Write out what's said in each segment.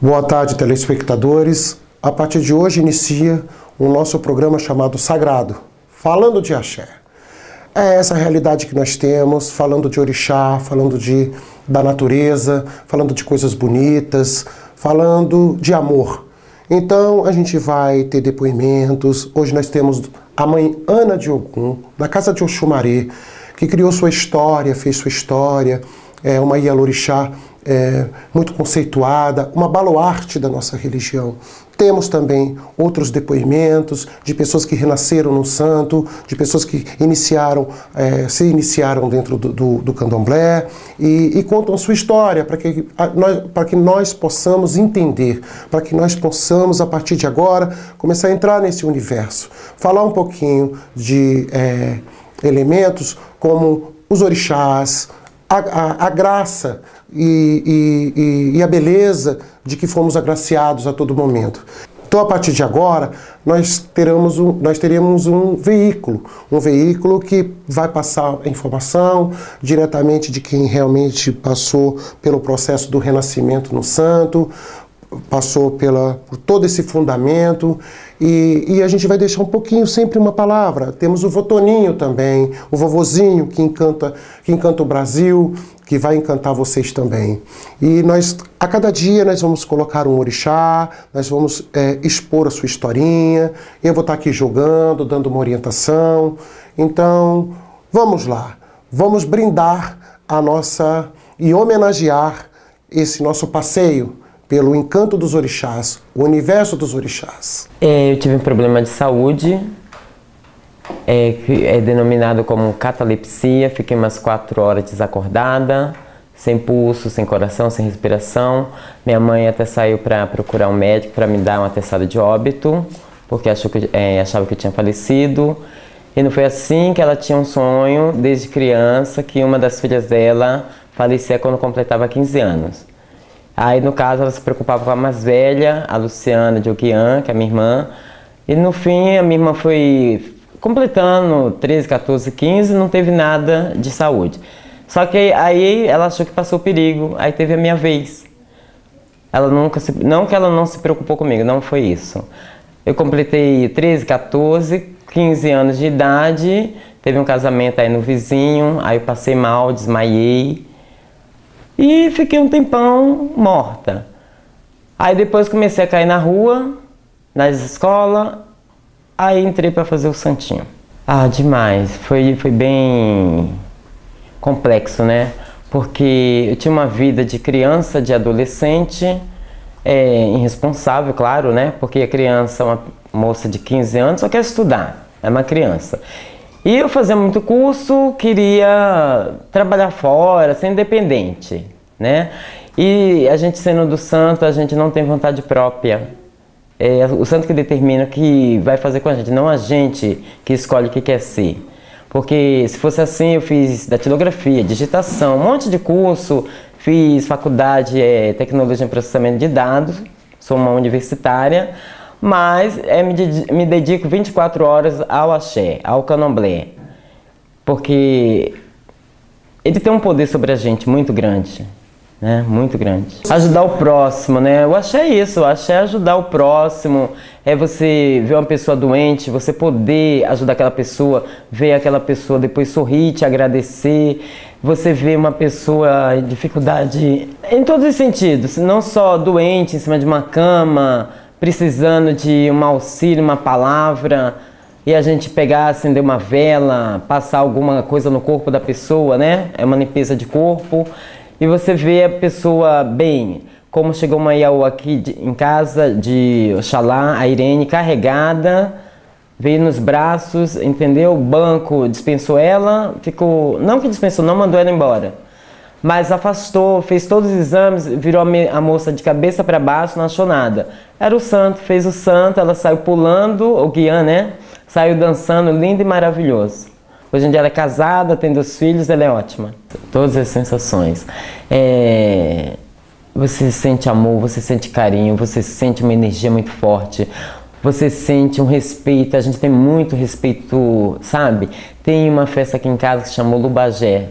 Boa tarde, telespectadores. A partir de hoje inicia o nosso programa chamado Sagrado, falando de axé. É essa realidade que nós temos, falando de orixá, falando da natureza, falando de coisas bonitas, falando de amor. Então a gente vai ter depoimentos. Hoje nós temos a mãe Ana de Ogum, da casa de Oxumaré, que criou sua história, fez sua história, é uma Ialorixá muito conceituada, uma baluarte da nossa religião. Temos também outros depoimentos de pessoas que renasceram no santo, de pessoas que se iniciaram dentro do candomblé e contam sua história para que nós possamos entender, para que nós possamos, a partir de agora, começar a entrar nesse universo. Falar um pouquinho de elementos como os orixás, a graça e a beleza de que fomos agraciados a todo momento. Então, a partir de agora, nós teremos um veículo que vai passar a informação diretamente de quem realmente passou pelo processo do renascimento no santo, passou por todo esse fundamento, e a gente vai deixar um pouquinho, sempre uma palavra. Temos o votoninho também, o vovozinho que encanta o Brasil, que vai encantar vocês também. E a cada dia nós vamos colocar um orixá, nós vamos expor a sua historinha, eu vou estar aqui jogando, dando uma orientação. Então, vamos lá, vamos brindar e homenagear esse nosso passeio pelo encanto dos orixás, o universo dos orixás. Eu tive um problema de saúde, que é denominado como catalepsia. Fiquei umas 4 horas desacordada, sem pulso, sem coração, sem respiração. Minha mãe até saiu para procurar um médico para me dar um atestado de óbito, porque achava que eu tinha falecido. E não foi assim, que ela tinha um sonho desde criança que uma das filhas dela falecia quando completava 15 anos. Aí, no caso, ela se preocupava com a mais velha, a Luciana de Oguian, que é a minha irmã. E no fim, a minha irmã foi completando 13, 14, 15, não teve nada de saúde. Só que aí ela achou que passou perigo, aí teve a minha vez. Não que ela não se preocupou comigo, não foi isso. Eu completei 13, 14, 15 anos de idade, teve um casamento aí no vizinho, aí eu passei mal, desmaiei. E fiquei um tempão morta. Aí depois comecei a cair na rua, nas escolas, aí entrei para fazer o santinho. Ah, demais. Foi bem complexo, né? Porque eu tinha uma vida de criança, de adolescente, irresponsável, claro, né? Porque a criança, uma moça de 15 anos, só quer estudar, é uma criança. E eu fazia muito curso, queria trabalhar fora, ser independente, né? E a gente sendo do santo, a gente não tem vontade própria. É o santo que determina o que vai fazer com a gente, não a gente que escolhe o que quer ser. Porque se fosse assim, eu fiz datilografia, digitação, um monte de curso, fiz faculdade, tecnologia em processamento de dados, sou uma universitária, mas me dedico 24 horas ao axé, ao candomblé, porque ele tem um poder sobre a gente muito grande, né? Muito grande. Ajudar o próximo, né? O axé é isso, o axé é ajudar o próximo, é você ver uma pessoa doente, você poder ajudar aquela pessoa, ver aquela pessoa depois sorrir, te agradecer, você vê uma pessoa em dificuldade em todos os sentidos, não só doente em cima de uma cama, precisando de um auxílio, uma palavra, e a gente pegar, acender uma vela, passar alguma coisa no corpo da pessoa, né? É uma limpeza de corpo. E você vê a pessoa bem, como chegou uma Iaô aqui em casa de Oxalá, a Irene, carregada, veio nos braços, entendeu? O banco dispensou ela, ficou, não que dispensou, não mandou ela embora, mas afastou, fez todos os exames, virou a moça de cabeça para baixo, não achou nada. Era o santo, fez o santo, ela saiu pulando, o guiã, né? Saiu dançando, lindo e maravilhoso. Hoje em dia ela é casada, tem 2 filhos, ela é ótima. Todas as sensações. Você sente amor, você sente carinho, você sente uma energia muito forte. Você sente um respeito, a gente tem muito respeito, sabe? Tem uma festa aqui em casa que se chama Lubagé,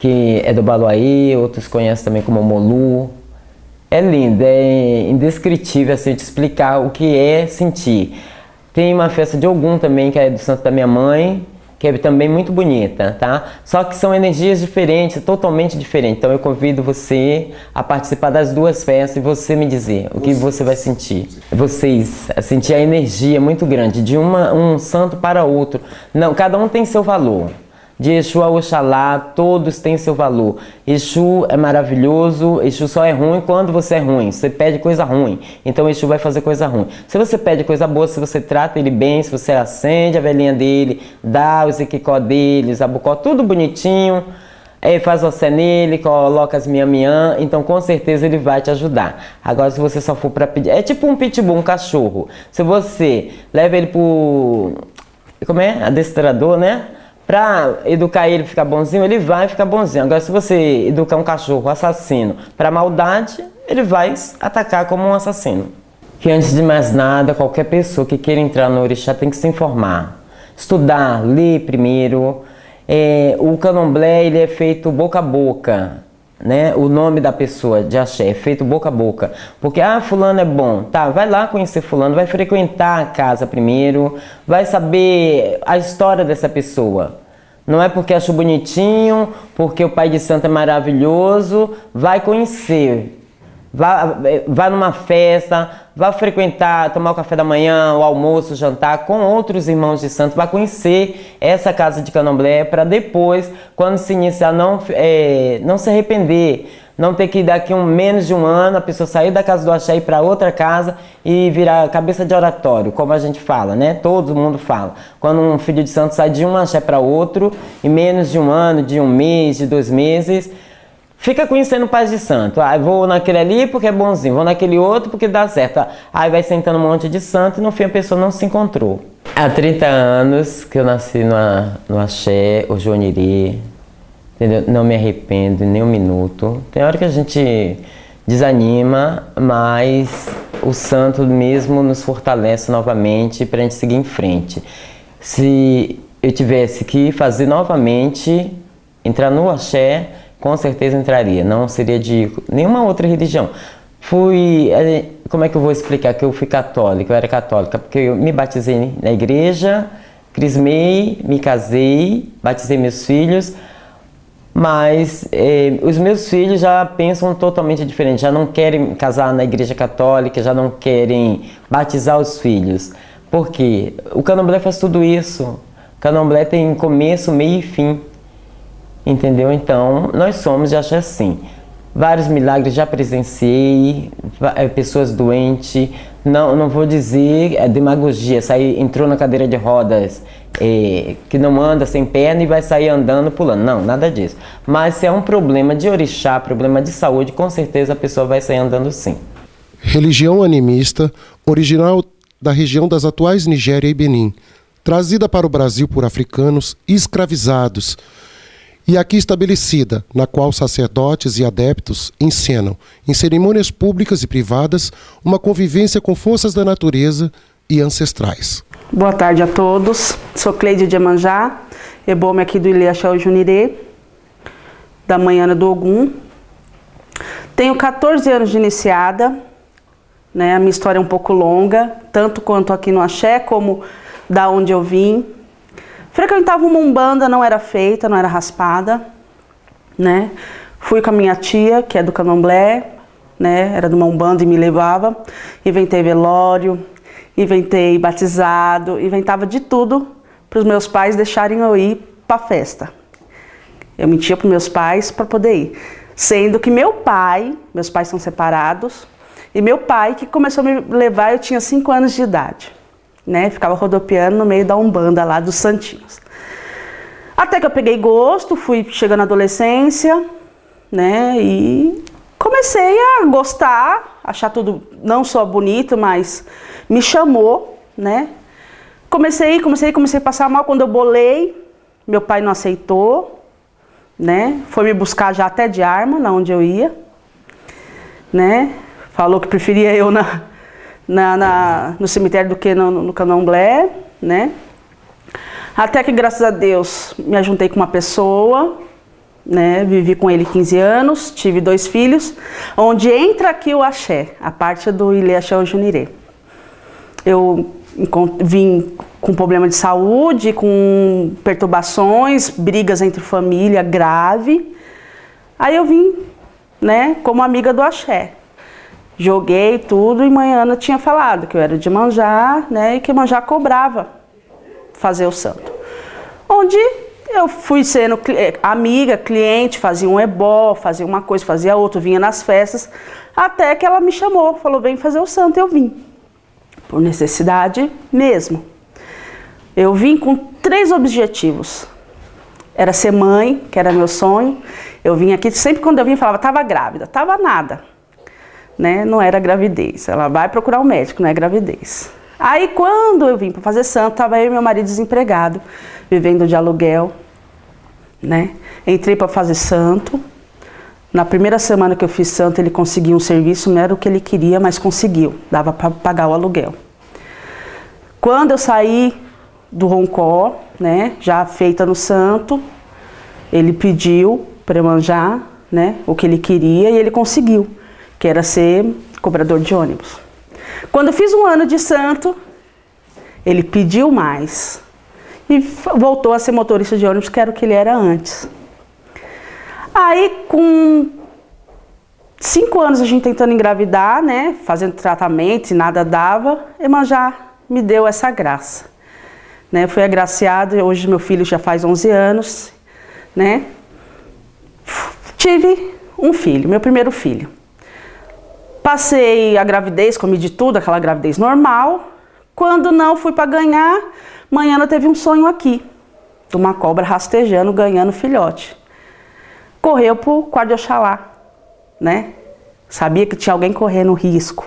que é do Baluaí, outros conhecem também como Molu. É lindo, é indescritível assim, te explicar o que é sentir. Tem uma festa de Ogum também, que é do santo da minha mãe, que é também muito bonita, tá? Só que são energias diferentes, totalmente diferentes. Então eu convido você a participar das 2 festas e você me dizer o que você vai sentir. Vocês sentir a energia muito grande de um santo para outro. Não, cada um tem seu valor. De Exu a Oxalá, todos têm seu valor. Exu é maravilhoso, Exu só é ruim quando você é ruim. Você pede coisa ruim, então Exu vai fazer coisa ruim. Se você pede coisa boa, se você trata ele bem, se você acende a velhinha dele, dá os equicó dele, os abucó, tudo bonitinho, faz você nele, coloca as miã-miã, então com certeza ele vai te ajudar. Agora se você só for para pedir, é tipo um pitbull, um cachorro. Se você leva ele pro, como é? Adestrador, né? Para educar ele ficar bonzinho, ele vai ficar bonzinho. Agora, se você educar um cachorro assassino para maldade, ele vai atacar como um assassino. Que antes de mais nada, qualquer pessoa que queira entrar no orixá tem que se informar. Estudar, ler primeiro. O candomblé ele é feito boca a boca. Né? O nome da pessoa de axé é feito boca a boca, porque fulano é bom, tá, vai lá conhecer fulano, vai frequentar a casa primeiro, vai saber a história dessa pessoa. Não é porque achou bonitinho, porque o pai de santo é maravilhoso, vai conhecer. Vá numa festa, vá frequentar, tomar o café da manhã, o almoço, o jantar com outros irmãos de santo, vá conhecer essa casa de candomblé para depois, quando se iniciar, não se arrepender, não ter que daqui menos de um ano a pessoa sair da casa do axé e ir para outra casa e virar cabeça de oratório, como a gente fala, né? Todo mundo fala. Quando um filho de santo sai de um axé para outro, em menos de um ano, de um mês, de 2 meses, fica conhecendo o pai de santo. Vou naquele ali porque é bonzinho, vou naquele outro porque dá certo. Aí vai sentando um monte de santo e no fim a pessoa não se encontrou. Há 30 anos que eu nasci no axé, o Jonirê, entendeu? Não me arrependo nem um minuto. Tem hora que a gente desanima, mas o santo mesmo nos fortalece novamente para a gente seguir em frente. Se eu tivesse que fazer novamente, entrar no axé, com certeza entraria, não seria de nenhuma outra religião. Como é que eu vou explicar que eu fui católica, eu era católica? Porque eu me batizei na igreja, crismei, me casei, batizei meus filhos, mas os meus filhos já pensam totalmente diferente, já não querem casar na igreja católica, já não querem batizar os filhos. Por quê? O candomblé faz tudo isso, o candomblé tem começo, meio e fim. Entendeu? Então, nós somos de axé assim. Vários milagres já presenciei, pessoas doentes, não vou dizer demagogia, entrou na cadeira de rodas, que não anda sem perna e vai sair andando, pulando. Não, nada disso. Mas se é um problema de orixá, problema de saúde, com certeza a pessoa vai sair andando sim. Religião animista, original da região das atuais Nigéria e Benin, trazida para o Brasil por africanos escravizados, e aqui estabelecida, na qual sacerdotes e adeptos encenam, em cerimônias públicas e privadas, uma convivência com forças da natureza e ancestrais. Boa tarde a todos, sou Cleide de Emanjá, ebome aqui do Ilê Axé Junirê, da Manhã do Ogum. Tenho 14 anos de iniciada, né? A minha história é um pouco longa, tanto quanto aqui no Axé, como da onde eu vim. Frequentava uma umbanda, não era feita, não era raspada, né? Fui com a minha tia, que é do candomblé, né? Era de uma umbanda e me levava. Inventei velório, inventei batizado, inventava de tudo para os meus pais deixarem eu ir para a festa. Eu mentia para os meus pais para poder ir. Sendo que meus pais são separados, e meu pai que começou a me levar, eu tinha 5 anos de idade. né? Ficava rodopiando no meio da Umbanda lá dos santinhos. Até que eu peguei gosto, fui chegando na adolescência, né? E comecei a gostar, achar tudo não só bonito, mas me chamou, né? Comecei a passar mal quando eu bolei, meu pai não aceitou, né? Foi me buscar já até de arma, na onde eu ia, né? Falou que preferia eu no cemitério do que no candomblé, né? Até que, graças a Deus, me ajuntei com uma pessoa, né? Vivi com ele 15 anos, tive 2 filhos, onde entra aqui o axé, a parte do Ilê Axé o Junirê. Eu vim com problema de saúde, com perturbações, brigas entre família grave. Aí eu vim, né, como amiga do axé. Joguei tudo e Manhana tinha falado que eu era de Iemanjá, né, e que Iemanjá cobrava fazer o santo. Onde eu fui sendo amiga, cliente, fazia um ebó, fazia uma coisa, fazia outra, vinha nas festas, até que ela me chamou, falou, vem fazer o santo, eu vim. Por necessidade mesmo. Eu vim com 3 objetivos. Era ser mãe, que era meu sonho. Eu vim aqui, sempre quando eu vim, falava, estava grávida. Estava nada. Né? Não era gravidez. Ela vai procurar um médico, não é gravidez. Aí quando eu vim para fazer santo, estava eu e meu marido desempregado, vivendo de aluguel. Né? Entrei para fazer santo. Na primeira semana que eu fiz santo, ele conseguiu um serviço, não era o que ele queria, mas conseguiu. Dava para pagar o aluguel. Quando eu saí do Roncó, né, já feita no santo, ele pediu para Iemanjá, né, o que ele queria e ele conseguiu, que era ser cobrador de ônibus. Quando eu fiz 1 ano de santo, ele pediu mais e voltou a ser motorista de ônibus, que era o que ele era antes. Aí, com 5 anos a gente tentando engravidar, né, fazendo tratamento e nada dava, Iemanjá me deu essa graça. Né, fui agraciada, hoje meu filho já faz 11 anos, né. Tive um filho, meu primeiro filho. Passei a gravidez, comi de tudo, aquela gravidez normal. Quando não fui para ganhar, Manhana teve um sonho aqui, de uma cobra rastejando, ganhando filhote. Correu pro quarto de Oxalá, né? Sabia que tinha alguém correndo risco.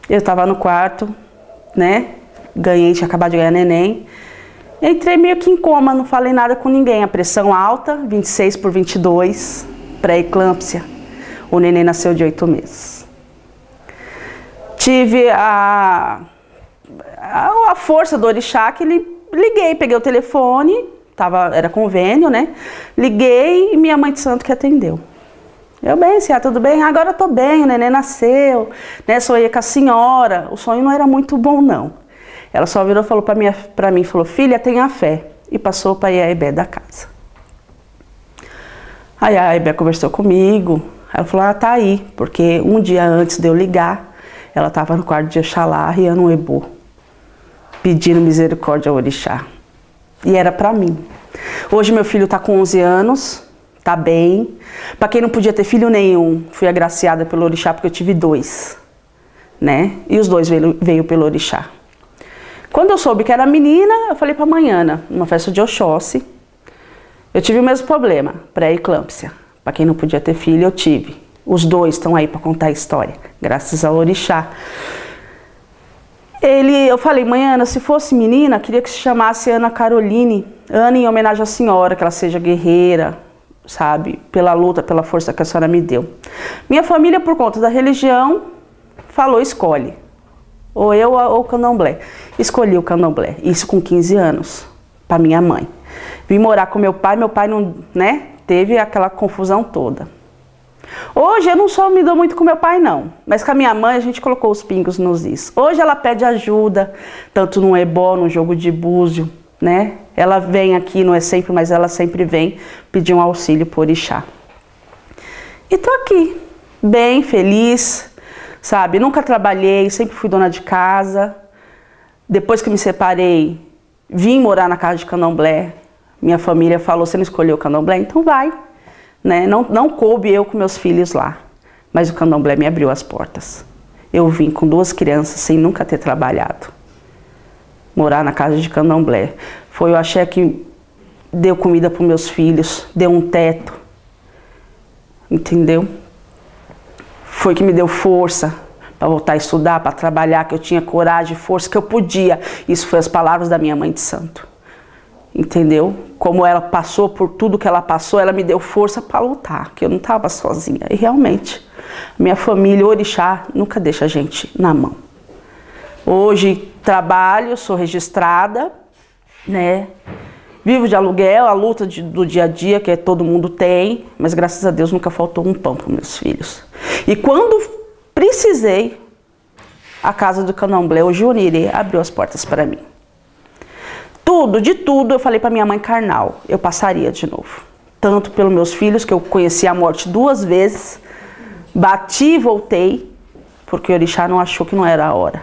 Eu estava no quarto, né? Ganhei, tinha acabado de ganhar neném. Entrei meio que em coma, não falei nada com ninguém. A pressão alta, 26/22, pré-eclâmpsia. O neném nasceu de 8 meses. Tive a força do orixá que liguei, peguei o telefone, era convênio, né? Liguei e minha mãe de santo que atendeu. Eu, bem, Cia, tudo bem? Agora eu tô bem, o neném nasceu, né? Sonhei com a senhora. O sonho não era muito bom, não. Ela só virou e falou pra mim, falou, filha, tenha fé. E passou para a Aibé da casa. Aí a Aibé conversou comigo. Ela falou, tá aí, porque um dia antes de eu ligar, ela estava no quarto de Oxalá, riando um ebô, pedindo misericórdia ao orixá. E era para mim. Hoje meu filho está com 11 anos, tá bem. Para quem não podia ter filho nenhum, fui agraciada pelo orixá porque eu tive 2, né? E os 2 veio pelo orixá. Quando eu soube que era menina, eu falei para Manhana, numa festa de Oxóssi, eu tive o mesmo problema, pré-eclâmpsia. Para quem não podia ter filho, eu tive. Os 2 estão aí para contar a história, graças ao orixá. Eu falei, Manhana, se fosse menina, queria que se chamasse Ana Caroline. Ana em homenagem à senhora, que ela seja guerreira, sabe? Pela luta, pela força que a senhora me deu. Minha família, por conta da religião, falou, escolhe. Ou eu ou o candomblé. Escolhi o candomblé, isso com 15 anos, para minha mãe. Vim morar com meu pai não, né? Teve aquela confusão toda. Hoje eu não só me dou muito com meu pai não, mas com a minha mãe a gente colocou os pingos nos is. Hoje ela pede ajuda, tanto no ebó, no jogo de búzio, né? Ela vem aqui, não é sempre, mas ela sempre vem pedir um auxílio por orixá. E tô aqui, bem, feliz, sabe? Nunca trabalhei, sempre fui dona de casa. Depois que me separei, vim morar na casa de candomblé. Minha família falou, você não escolheu o candomblé? Então vai. Né? Não coube eu com meus filhos lá, mas o candomblé me abriu as portas. Eu vim com 2 crianças sem nunca ter trabalhado. morar na casa de candomblé. Foi o axé que deu comida para os meus filhos, deu um teto, entendeu? Foi que me deu força para voltar a estudar, para trabalhar, que eu tinha coragem, força, que eu podia. Isso foi as palavras da minha mãe de santo, entendeu? Como ela passou por tudo que ela passou, ela me deu força para lutar, que eu não estava sozinha. E realmente, minha família, o orixá, nunca deixa a gente na mão. Hoje trabalho, sou registrada, né? Vivo de aluguel, a luta do dia a dia, que todo mundo tem, mas graças a Deus nunca faltou um pão para meus filhos. E quando precisei, a casa do candomblé, o Junirê, abriu as portas para mim. De tudo, eu falei para minha mãe carnal, eu passaria de novo. Tanto pelos meus filhos, que eu conheci a morte 2 vezes, bati e voltei, porque o orixá não achou que não era a hora.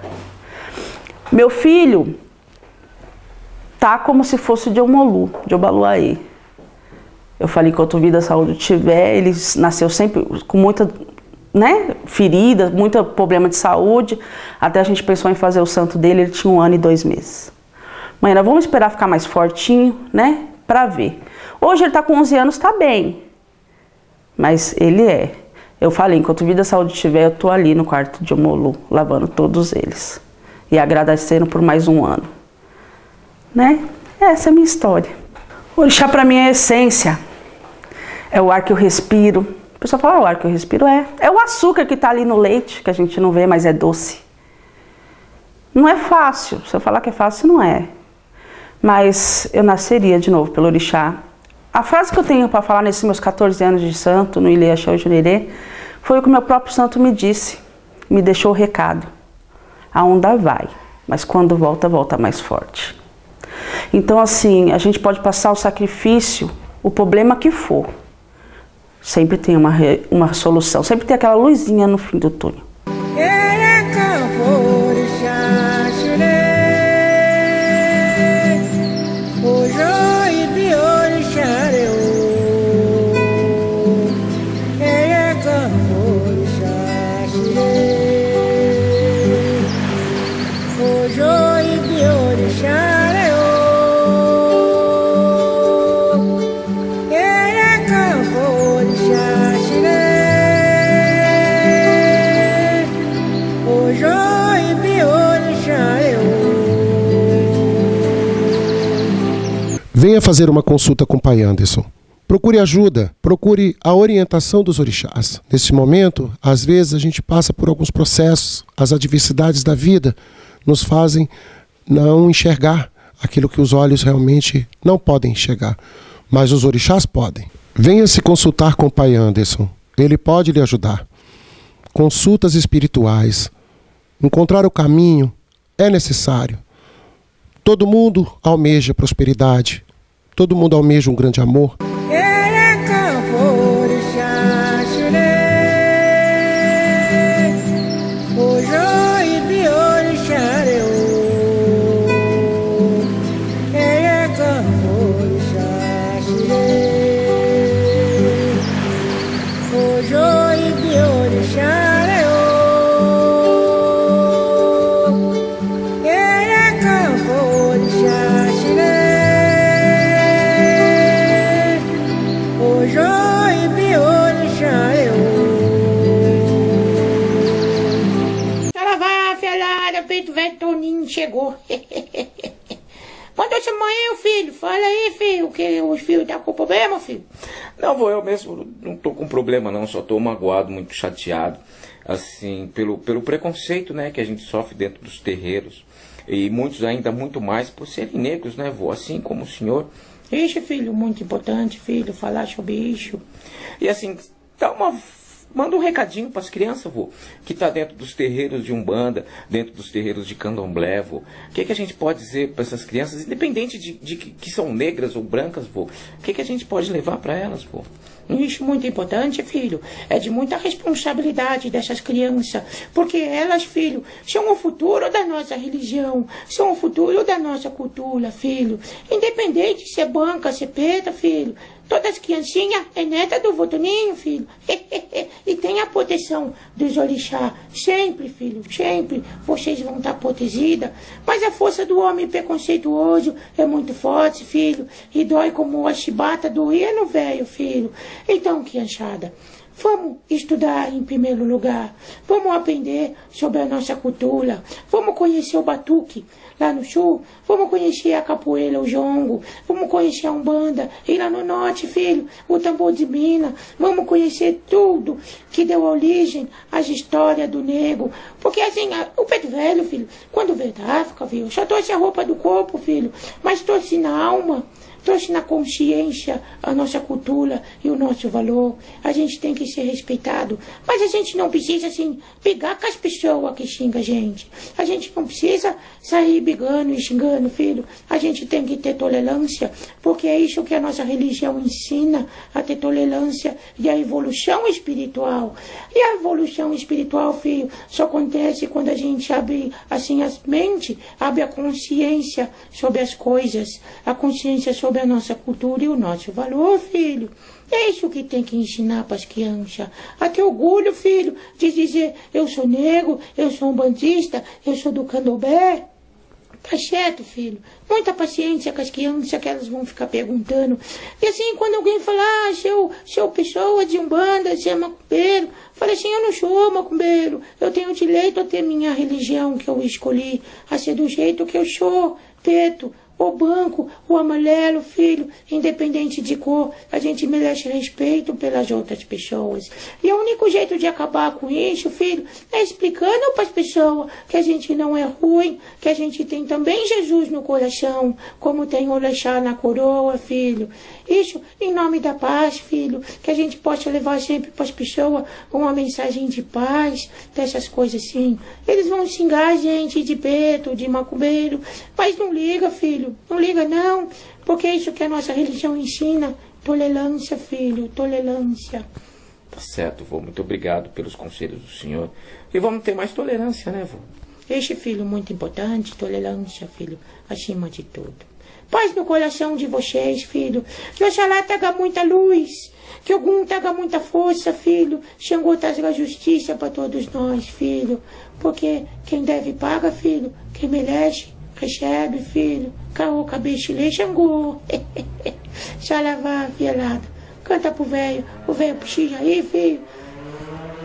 Meu filho tá como se fosse de Omolu, de Obaluaê. Eu falei, enquanto vida a saúde tiver, ele nasceu sempre com muita, né, ferida, muito problema de saúde. Até a gente pensou em fazer o santo dele, ele tinha 1 ano e 2 meses. Mãe, nós vamos esperar ficar mais fortinho, né, pra ver. Hoje ele tá com 11 anos, tá bem. Mas ele é. Eu falei, enquanto vida a saúde tiver, eu tô ali no quarto de Omolu, lavando todos eles. E agradecendo por mais 1 ano. Né? Essa é a minha história. O orixá para mim é a essência. É o ar que eu respiro. O pessoal fala, o ar que eu respiro é o açúcar que está ali no leite, que a gente não vê, mas é doce. Não é fácil. Se eu falar que é fácil, não é. Mas eu nasceria de novo pelo orixá. A frase que eu tenho para falar nesses meus 14 anos de santo, no Ilê Axé Junirê, foi o que o meu próprio santo me disse. Me deixou o recado. A onda vai, mas quando volta, volta mais forte. Então, assim, a gente pode passar o sacrifício, o problema que for. Sempre tem uma solução, sempre tem aquela luzinha no fim do túnel. Venha fazer uma consulta com o Pai Anderson. Procure ajuda, procure a orientação dos orixás. Nesse momento, às vezes a gente passa por alguns processos, as adversidades da vida nos fazem não enxergar aquilo que os olhos realmente não podem enxergar, mas os orixás podem. Venha se consultar com o Pai Anderson, ele pode lhe ajudar. Consultas espirituais, encontrar o caminho é necessário. Todo mundo almeja prosperidade, todo mundo almeja um grande amor. Chegou. Mandou chamar eu, filho. Fala aí, filho, que os filhos tá com problema, filho? Não, vô, eu mesmo não tô com problema não, só tô magoado, muito chateado, assim, pelo preconceito, né, que a gente sofre dentro dos terreiros. E muitos ainda muito mais por serem negros, né, vô, assim como o senhor. Ixi, filho, muito importante, filho, falar sobre isso. E assim, manda um recadinho para as crianças, vô, que tá dentro dos terreiros de Umbanda, dentro dos terreiros de Candomblé, vô. O que a gente pode dizer para essas crianças, independente de que são negras ou brancas, vô? O que a gente pode levar para elas, vô? Isso muito importante, filho. É de muita responsabilidade dessas crianças. Porque elas, filho, são o futuro da nossa religião. São o futuro da nossa cultura, filho. Independente se é branca, se é preta, filho. Todas as criancinhas é neta do vô Toninho, filho. E tem a proteção dos orixá. Sempre, filho, sempre vocês vão estar protegidas. Mas a força do homem preconceituoso é muito forte, filho. E dói como a chibata doía no velho, filho. Então, criançada, vamos estudar em primeiro lugar. Vamos aprender sobre a nossa cultura. Vamos conhecer o batuque lá no sul. Vamos conhecer a capoeira, o jongo. Vamos conhecer a umbanda. E lá no norte, filho, o tambor de Minas. Vamos conhecer tudo que deu origem às histórias do nego. Porque assim, o preto velho, filho, quando veio da África, filho, só trouxe a roupa do corpo, filho, mas trouxe na alma. Trouxe na consciência a nossa cultura e o nosso valor. A gente tem que ser respeitado. Mas a gente não precisa, assim, brigar com as pessoas que xingam a gente. A gente não precisa sair brigando e xingando, filho. A gente tem que ter tolerância, porque é isso que a nossa religião ensina, a ter tolerância e a evolução espiritual. E a evolução espiritual, filho, só acontece quando a gente abre, assim, as mentes, abre a consciência sobre as coisas, a consciência sobre a nossa cultura e o nosso valor, filho. É isso que tem que ensinar para as crianças. A ter orgulho, filho, de dizer, eu sou negro, eu sou um bandista, eu sou do candomblé. Tá certo, filho. Muita paciência com as crianças, que elas vão ficar perguntando. E assim, quando alguém falar, seu pessoa de umbanda, você é macumbeiro, fala assim, eu não sou macumbeiro. Eu tenho direito a ter minha religião que eu escolhi, a ser do jeito que eu sou, preto, o branco, o amarelo, filho, independente de cor, a gente merece respeito pelas outras pessoas. E o único jeito de acabar com isso, filho, é explicando para as pessoas que a gente não é ruim, que a gente tem também Jesus no coração, como tem o orixá na coroa, filho. Isso em nome da paz, filho, que a gente possa levar sempre para as pessoas uma mensagem de paz, dessas coisas assim. Eles vão xingar a gente de preto, de macumbeiro, mas não liga, filho. Não liga não, porque é isso que a nossa religião ensina. Tolerância, filho, tolerância. Tá certo, vô. Muito obrigado pelos conselhos do senhor. E vamos ter mais tolerância, né, vô? Este, filho, muito importante, tolerância, filho, acima de tudo. Paz no coração de vocês, filho. Que Oxalá traga muita luz. Que Ogum traga muita força, filho. Xangô traga justiça para todos nós, filho. Porque quem deve paga, filho. Quem merece recebe, filho. Caô, cabexilê, Xangô. Xalavá, fielada. Canta pro velho. O velho puxa aí, filho.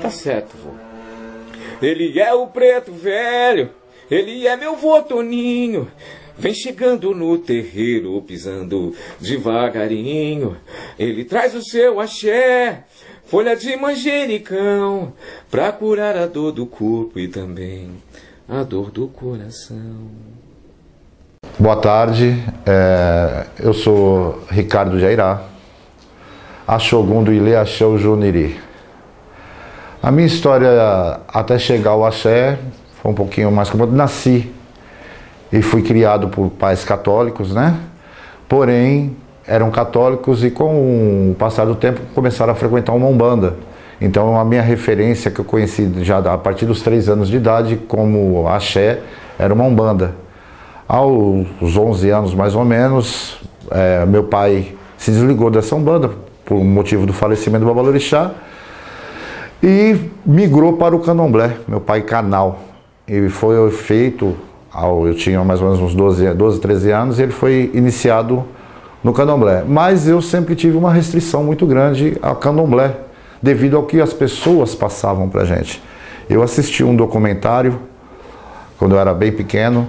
Tá certo, vô. Ele é o preto velho. Ele é meu vô Toninho. Vem chegando no terreiro, pisando devagarinho. Ele traz o seu axé, folha de manjericão, pra curar a dor do corpo e também a dor do coração. Boa tarde, eu sou Ricardo Jairá, Axogum do Ilê Axé Juniri. A minha história até chegar ao axé foi um pouquinho mais complicada. Nasci e fui criado por pais católicos, né? Porém, eram católicos e com o passar do tempo começaram a frequentar uma umbanda. Então a minha referência que eu conheci já a partir dos 3 anos de idade como axé era uma umbanda. Aos 11 anos mais ou menos, meu pai se desligou dessa umbanda por motivo do falecimento do Babalorixá e migrou para o candomblé, meu pai canal. E foi feito, eu tinha mais ou menos uns 12, 13 anos, e ele foi iniciado no candomblé. Mas eu sempre tive uma restrição muito grande ao candomblé, devido ao que as pessoas passavam pra gente. Eu assisti um documentário, quando eu era bem pequeno,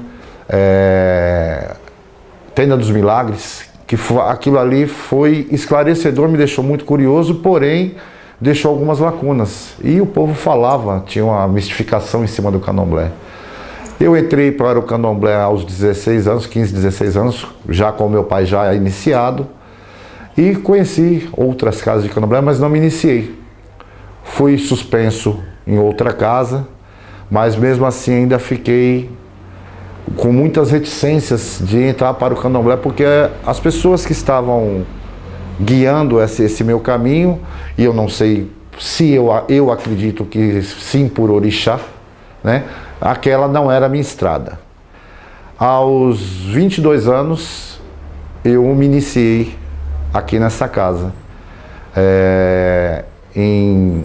Tenda dos Milagres, que aquilo ali foi esclarecedor, me deixou muito curioso, porém deixou algumas lacunas. E o povo falava, tinha uma mistificação em cima do candomblé. Eu entrei para o candomblé aos 16 anos, 15, 16 anos, já com meu pai já iniciado, e conheci outras casas de candomblé, mas não me iniciei. Fui suspenso em outra casa, mas mesmo assim ainda fiquei com muitas reticências de entrar para o candomblé, porque as pessoas que estavam guiando esse meu caminho, e eu não sei se eu acredito que sim por orixá, né? Aquela não era a minha estrada. Aos 22 anos eu me iniciei aqui nessa casa. Em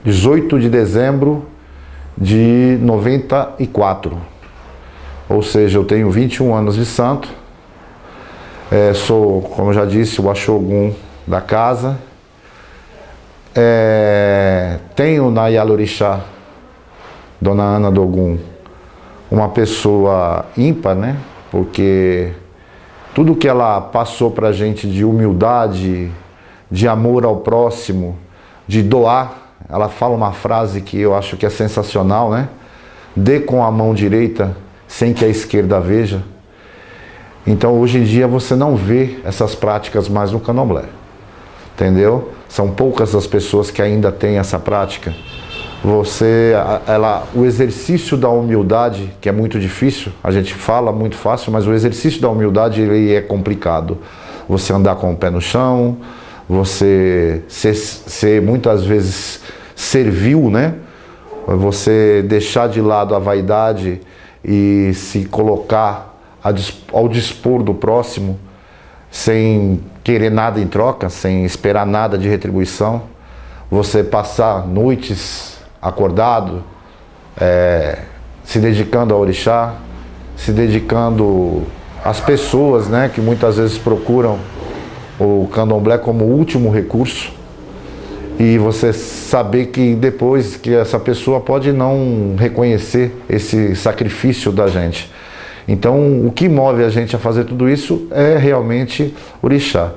18 de dezembro de 94. Ou seja, eu tenho 21 anos de santo. Sou, como eu já disse, o Axogum da casa. Tenho na Yalorixá, Dona Ana Dogum, uma pessoa ímpar, né? Porque tudo que ela passou pra gente de humildade, de amor ao próximo, de doar, ela fala uma frase que eu acho que é sensacional, né? Dê com a mão direita, sem que a esquerda veja. Então hoje em dia você não vê essas práticas mais no candomblé, entendeu? São poucas as pessoas que ainda têm essa prática. O exercício da humildade, que é muito difícil, a gente fala muito fácil, mas o exercício da humildade ele é complicado. Você andar com o pé no chão, você ser muitas vezes servil, né? Você deixar de lado a vaidade e se colocar ao dispor do próximo, sem querer nada em troca, sem esperar nada de retribuição. Você passar noites acordado, se dedicando ao orixá, se dedicando às pessoas, né, que muitas vezes procuram o candomblé como último recurso, e você saber que depois que essa pessoa pode não reconhecer esse sacrifício da gente. Então, o que move a gente a fazer tudo isso é realmente o orixá.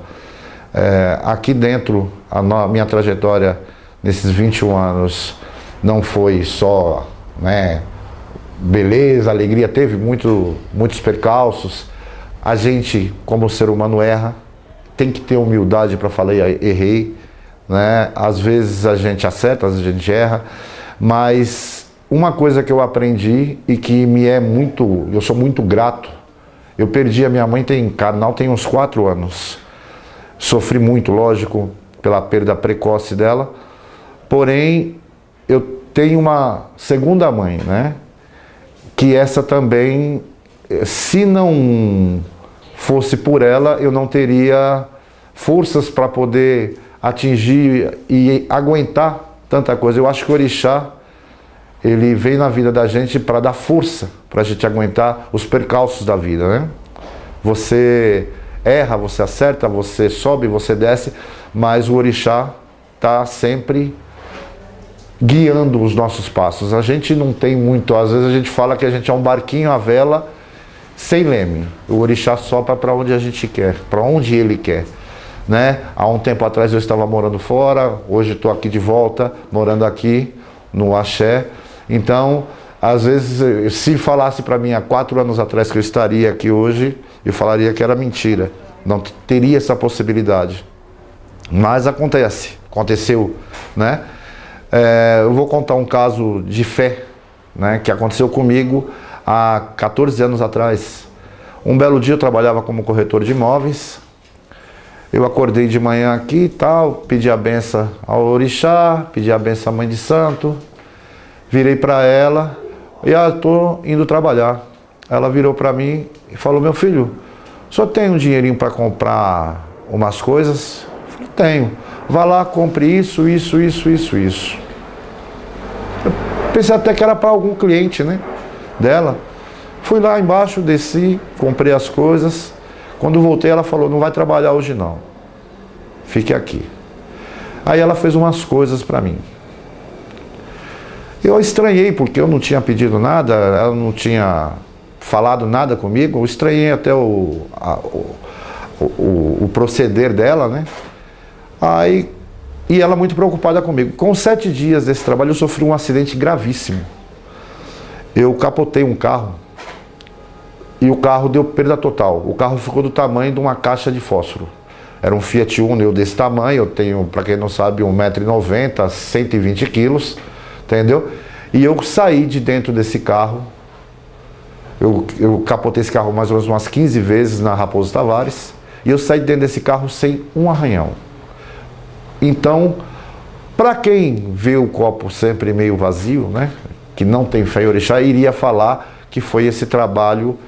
Aqui dentro, a minha trajetória nesses 21 anos não foi só, né, beleza, alegria, teve muitos percalços. A gente, como ser humano, erra, tem que ter humildade para falar errei, né? Às vezes a gente acerta, às vezes a gente erra, mas uma coisa que eu aprendi e que eu sou muito grato, eu perdi a minha mãe carnal tem uns 4 anos. Sofri muito, lógico, pela perda precoce dela, porém eu tenho uma segunda mãe, né? Que essa também, se não fosse por ela, eu não teria forças para poder atingir e aguentar tanta coisa. Eu acho que o orixá, ele vem na vida da gente para dar força, para a gente aguentar os percalços da vida, né? Você erra, você acerta, você sobe, você desce, mas o orixá está sempre guiando os nossos passos. A gente não tem muito, às vezes a gente fala que a gente é um barquinho à vela sem leme. O orixá sopra para onde a gente quer, para onde ele quer, né? Há um tempo atrás eu estava morando fora, hoje estou aqui de volta, morando aqui no Axé. Então, às vezes, se falasse para mim há 4 anos atrás que eu estaria aqui hoje, eu falaria que era mentira, não teria essa possibilidade. Mas aconteceu, né? Eu vou contar um caso de fé, né, que aconteceu comigo há 14 anos atrás. Um belo dia eu trabalhava como corretor de imóveis. Eu acordei de manhã aqui e tal, pedi a benção ao orixá, pedi a benção à mãe de santo, virei para ela e estou indo trabalhar. Ela virou para mim e falou: meu filho, o senhor tem um dinheirinho para comprar umas coisas? Eu falei: tenho. Vá lá, compre isso, isso, isso, isso, isso. Eu pensei até que era para algum cliente, né, dela. Fui lá embaixo, desci, comprei as coisas. Quando voltei, ela falou: não vai trabalhar hoje não, fique aqui. Aí ela fez umas coisas para mim. Eu estranhei, porque eu não tinha pedido nada, ela não tinha falado nada comigo. Eu estranhei até o proceder dela, né? E ela muito preocupada comigo. Com 7 dias desse trabalho, eu sofri um acidente gravíssimo. Eu capotei um carro e o carro deu perda total. O carro ficou do tamanho de uma caixa de fósforo. Era um Fiat Uno, eu desse tamanho. Eu tenho, para quem não sabe, 1,90 m, 120 quilos, entendeu? E eu saí de dentro desse carro. Eu capotei esse carro mais ou menos umas 15 vezes na Raposo Tavares. E eu saí de dentro desse carro sem um arranhão. Então, para quem vê o copo sempre meio vazio, né, que não tem fé em orixá, iria falar que foi esse trabalho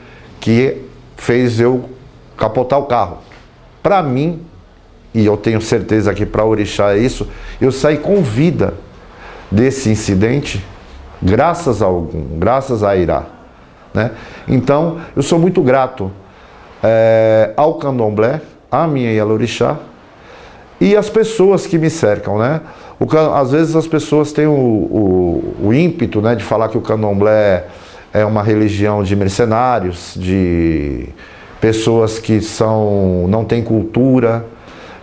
que fez eu capotar o carro. Para mim, e eu tenho certeza que para orixá é isso, eu saí com vida desse incidente, graças a Ogum, graças a Irá, né? Então, eu sou muito grato ao candomblé, à minha Yalorixá, e as pessoas que me cercam, né? Às vezes as pessoas têm o ímpeto, né, de falar que o candomblé é uma religião de mercenários, de pessoas que não têm cultura.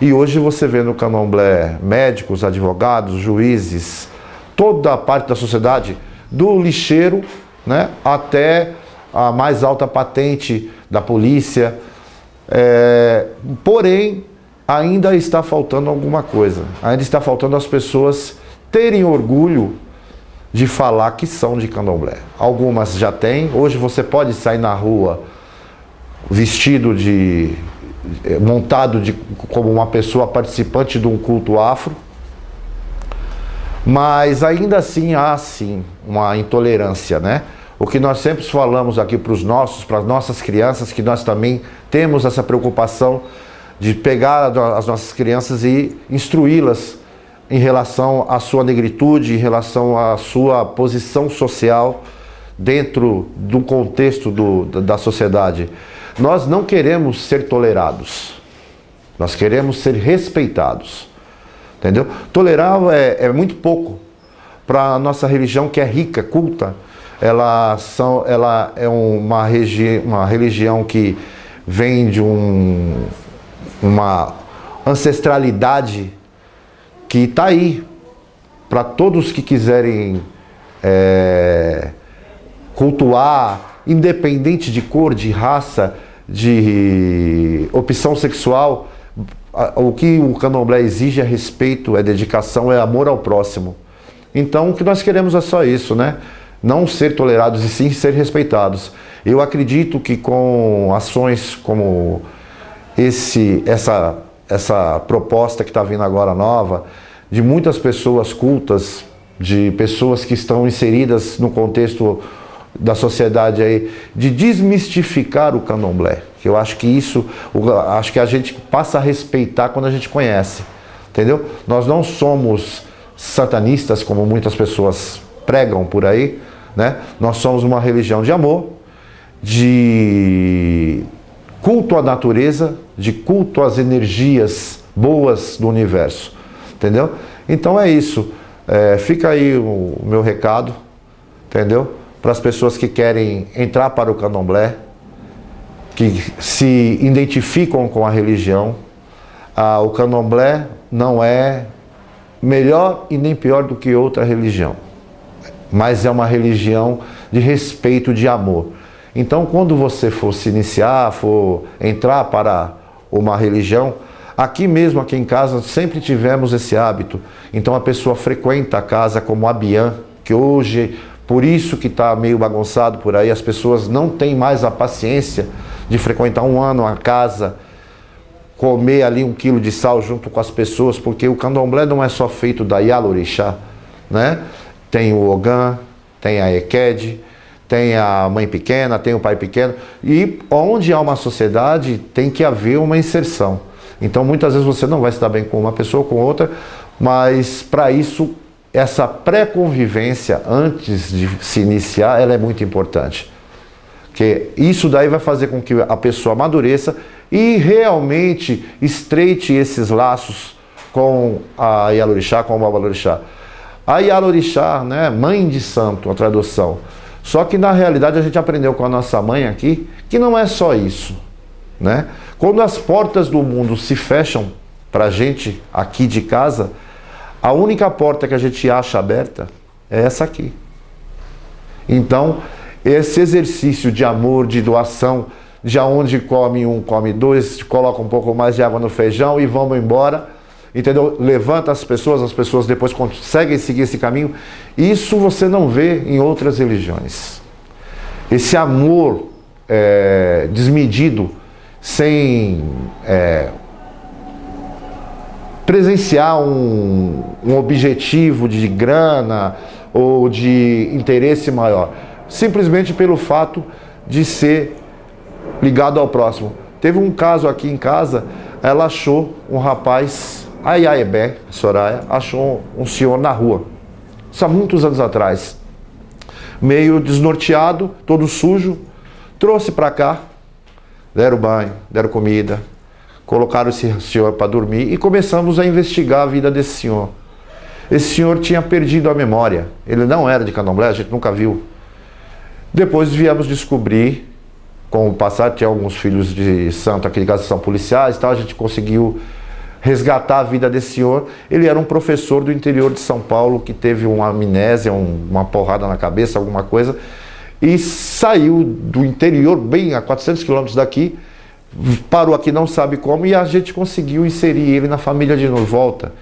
E hoje você vê no candomblé médicos, advogados, juízes, toda a parte da sociedade, do lixeiro, né, até a mais alta patente da polícia. Porém, ainda está faltando alguma coisa. Ainda está faltando as pessoas terem orgulho de falar que são de candomblé. Algumas já têm. Hoje você pode sair na rua vestido montado como uma pessoa participante de um culto afro. Mas ainda assim há sim uma intolerância, né? O que nós sempre falamos aqui para as nossas crianças, que nós também temos essa preocupação de pegar as nossas crianças e instruí-las em relação à sua negritude, em relação à sua posição social dentro do contexto da sociedade. Nós não queremos ser tolerados, nós queremos ser respeitados, entendeu? Tolerar é muito pouco para a nossa religião, que é rica, culta. Ela é uma religião que vem de uma ancestralidade que está aí para todos que quiserem cultuar, independente de cor, de raça, de opção sexual. O que o candomblé exige é respeito, é dedicação, é amor ao próximo. Então o que nós queremos é só isso, né? Não ser tolerados e sim ser respeitados. Eu acredito que com ações como essa proposta que está vindo agora nova, de muitas pessoas cultas, de pessoas que estão inseridas no contexto da sociedade aí, de desmistificar o candomblé. Eu acho que acho que a gente passa a respeitar quando a gente conhece, entendeu? Nós não somos satanistas, como muitas pessoas pregam por aí, né? Nós somos uma religião de amor, de culto à natureza, de culto às energias boas do universo, entendeu? Então é isso. Fica aí o meu recado, entendeu? Para as pessoas que querem entrar para o candomblé, que se identificam com a religião. O candomblé não é melhor e nem pior do que outra religião, mas é uma religião de respeito, de amor. Então, quando você for se iniciar, for entrar para uma religião, aqui mesmo, aqui em casa, sempre tivemos esse hábito. Então, a pessoa frequenta a casa como a Bian, que hoje, por isso que está meio bagunçado por aí, as pessoas não têm mais a paciência de frequentar um ano a casa, comer ali 1 quilo de sal junto com as pessoas, porque o candomblé não é só feito da Yalorixá, né? Tem o Ogã, tem a Ekede, tem a mãe pequena, tem o pai pequeno, e onde há uma sociedade tem que haver uma inserção. Então muitas vezes você não vai se dar bem com uma pessoa ou com outra, mas para isso, essa pré-convivência antes de se iniciar, ela é muito importante. Porque isso daí vai fazer com que a pessoa amadureça e realmente estreite esses laços com a Yalorixá, com o Babalorixá. A Yalorixá, né, mãe de santo, a tradução. Só que na realidade a gente aprendeu com a nossa mãe aqui que não é só isso, né? Quando as portas do mundo se fecham para a gente aqui de casa, a única porta que a gente acha aberta é essa aqui. Então, esse exercício de amor, de doação, de onde come um, come dois, coloca um pouco mais de água no feijão e vamos embora, entendeu? Levanta as pessoas depois conseguem seguir esse caminho. Isso você não vê em outras religiões. Esse amor desmedido, sem presenciar um objetivo de grana ou de interesse maior, simplesmente pelo fato de ser ligado ao próximo. Teve um caso aqui em casa, ela achou um rapaz, a Iaebé, Soraya, achou um senhor na rua. Isso há muitos anos atrás. Meio desnorteado, todo sujo, trouxe para cá, deram banho, deram comida, colocaram esse senhor para dormir e começamos a investigar a vida desse senhor. Esse senhor tinha perdido a memória, ele não era de Candomblé, a gente nunca viu. Depois viemos descobrir, com o passar, tinha alguns filhos de santo aqui de casa que são policiais e tal, a gente conseguiu resgatar a vida desse senhor. Ele era um professor do interior de São Paulo que teve uma amnésia, uma porrada na cabeça, alguma coisa, e saiu do interior, bem a 400 quilômetros daqui, parou aqui não sabe como, e a gente conseguiu inserir ele na família de volta.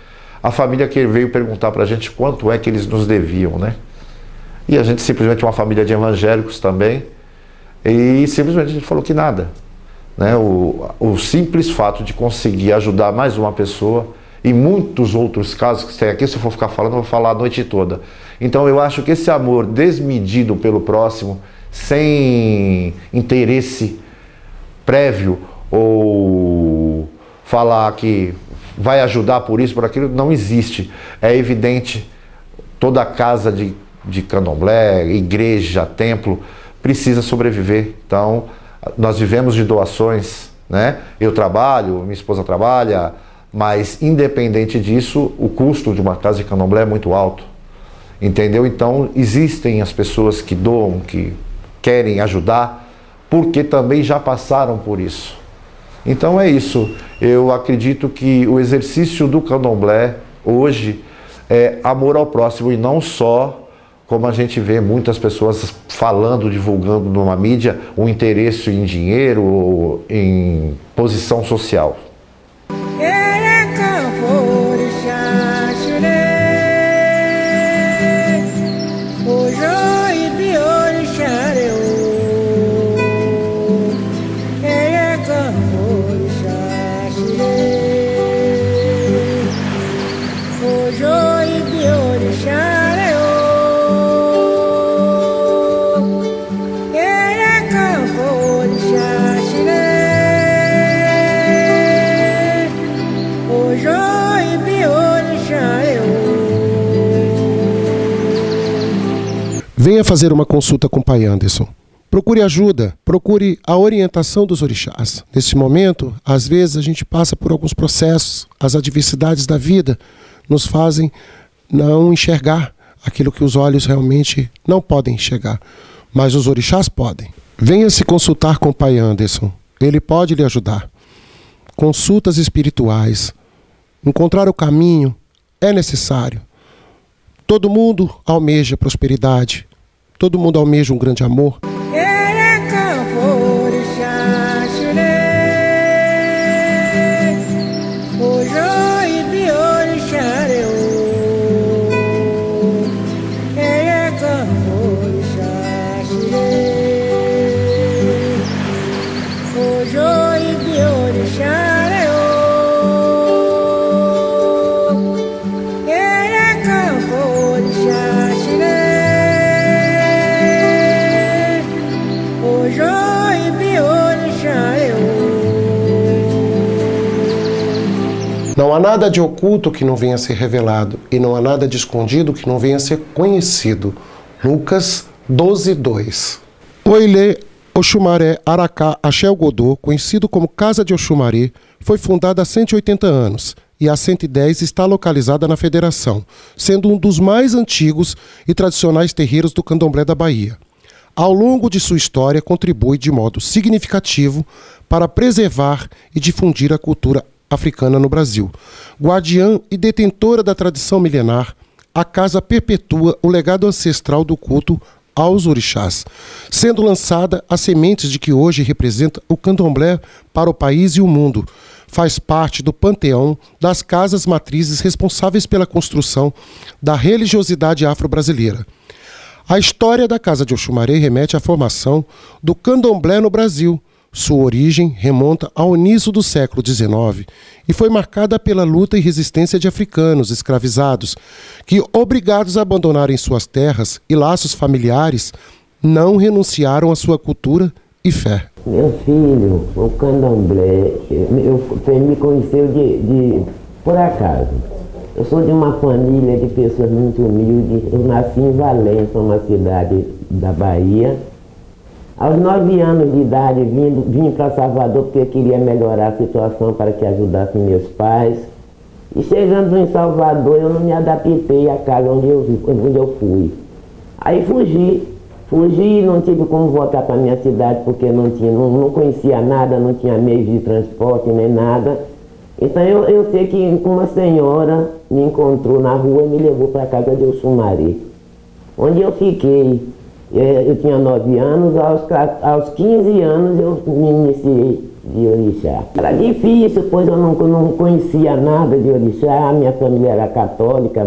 A família que veio perguntar pra gente quanto é que eles nos deviam, né? E a gente simplesmente, uma família de evangélicos também, e simplesmente a gente falou que nada. Né? O simples fato de conseguir ajudar mais uma pessoa, e muitos outros casos que tem aqui, se eu for ficar falando, eu vou falar a noite toda. Então eu acho que esse amor desmedido pelo próximo, sem interesse prévio, ou falar que vai ajudar por isso, por aquilo, não existe. É evidente, toda casa de candomblé, igreja, templo, precisa sobreviver. Então, nós vivemos de doações, né? Eu trabalho, minha esposa trabalha, mas independente disso, o custo de uma casa de candomblé é muito alto, entendeu? Então, existem as pessoas que doam, que querem ajudar, porque também já passaram por isso. Então é isso. Eu acredito que o exercício do candomblé hoje é amor ao próximo, e não só, como a gente vê muitas pessoas falando, divulgando numa mídia, um interesse em dinheiro ou em posição social. Venha fazer uma consulta com o Pai Anderson. Procure ajuda, procure a orientação dos orixás. Nesse momento, às vezes a gente passa por alguns processos, as adversidades da vida nos fazem não enxergar aquilo que os olhos realmente não podem enxergar, mas os orixás podem. Venha se consultar com o Pai Anderson, ele pode lhe ajudar. Consultas espirituais, encontrar o caminho é necessário. Todo mundo almeja prosperidade, todo mundo almeja um grande amor. Não há nada de oculto que não venha a ser revelado, e não há nada de escondido que não venha a ser conhecido. Lucas 12:2. Oilê Oxumaré Aracá Axé Godô, conhecido como Casa de Oxumaré, foi fundada há 180 anos e há 110 está localizada na Federação, sendo um dos mais antigos e tradicionais terreiros do candomblé da Bahia. Ao longo de sua história, contribui de modo significativo para preservar e difundir a cultura africana no Brasil. Guardiã e detentora da tradição milenar, a casa perpetua o legado ancestral do culto aos orixás, sendo lançada as sementes de que hoje representa o candomblé para o país e o mundo. Faz parte do panteão das casas matrizes responsáveis pela construção da religiosidade afro-brasileira. A história da Casa de Oxumaré remete à formação do candomblé no Brasil. Sua origem remonta ao início do século XIX e foi marcada pela luta e resistência de africanos escravizados que, obrigados a abandonarem suas terras e laços familiares, não renunciaram à sua cultura e fé. Meu filho, o candomblé, me conheceu por acaso. Eu sou de uma família de pessoas muito humildes. Eu nasci em Valença, uma cidade da Bahia. Aos 9 anos de idade vim para Salvador porque eu queria melhorar a situação para que ajudasse meus pais. E chegando em Salvador eu não me adaptei à casa onde eu fui. Aí fugi, não tive como voltar para minha cidade porque não conhecia nada, não tinha meios de transporte nem nada. Então eu sei que uma senhora me encontrou na rua e me levou para a casa de Oxumaré, onde eu fiquei. Eu tinha 9 anos, aos 15 anos eu me iniciei de orixá. Era difícil, pois eu não conhecia nada de orixá, minha família era católica,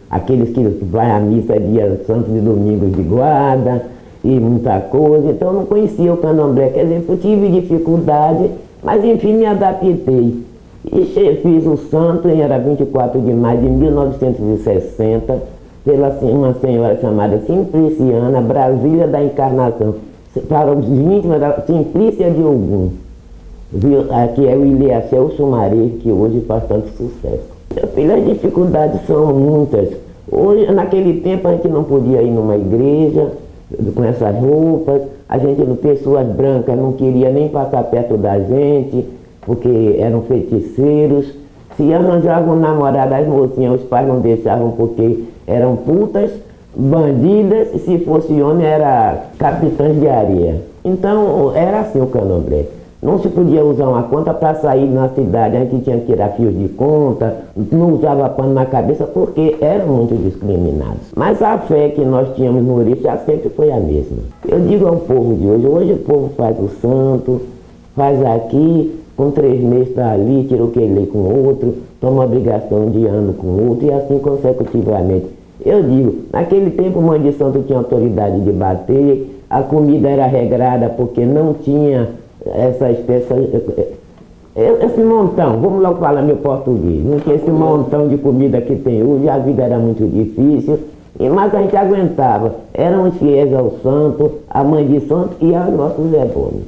aqueles que vão à missa dia santo de domingos de guarda e muita coisa, então eu não conhecia o candomblé, quer dizer, eu tive dificuldade, mas enfim me adaptei. E fiz o santo, era 24 de maio de 1960, pela uma senhora chamada Simpliciana, Brasília da Encarnação, para os íntimos da Simplícia de Ogum, que é o Ilhéaxé Oxumaré, que hoje faz tanto sucesso. Meu filho, as dificuldades são muitas. Hoje, naquele tempo, a gente não podia ir numa igreja com essas roupas, pessoas brancas não queriam nem passar perto da gente, porque eram feiticeiros. Se arranjavam namorada, as mocinhas, os pais não deixavam porque eram putas, bandidas, e se fosse homem era capitães de areia. Então era assim o candomblé. Não se podia usar uma conta para sair na cidade, a gente tinha que tirar fios de conta, não usava pano na cabeça porque eram muito discriminados. Mas a fé que nós tínhamos no orixá sempre foi a mesma. Eu digo ao povo de hoje o povo faz o santo, faz aqui, com 3 meses está ali, tira o quelê com outro, toma obrigação de ano com outro e assim consecutivamente. Eu digo, naquele tempo mãe de santo tinha autoridade de bater, a comida era regrada porque não tinha esse montão, vamos logo falar meu português, não tinha esse montão de comida que tem hoje, a vida era muito difícil, mas a gente aguentava, éramos fiéis ao santo, a mãe de santo e aos nossos Zé Bono.